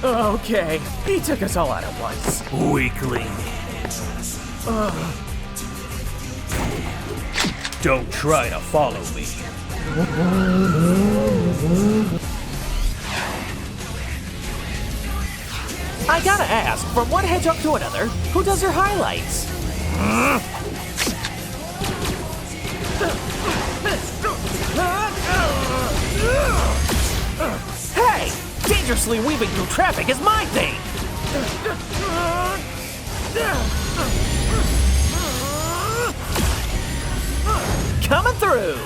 Okay, he took us all out at once. Weakling. Don't try to follow me. I gotta ask, from one hedgehog to another, who does your highlights? Hey! Dangerously weaving through traffic is my thing! Coming through!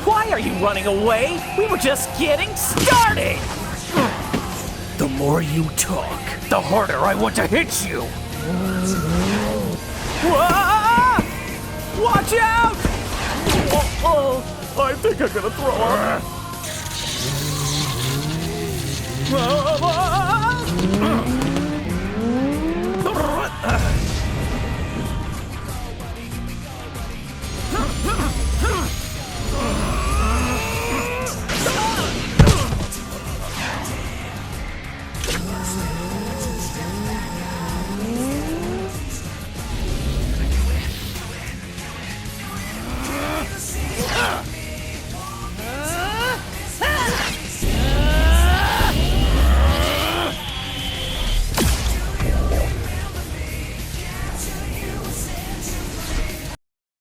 Why are you running away? We were just getting started! The more you talk, the harder I want to hit you. Whoa! Watch out! I think I'm gonna throw up.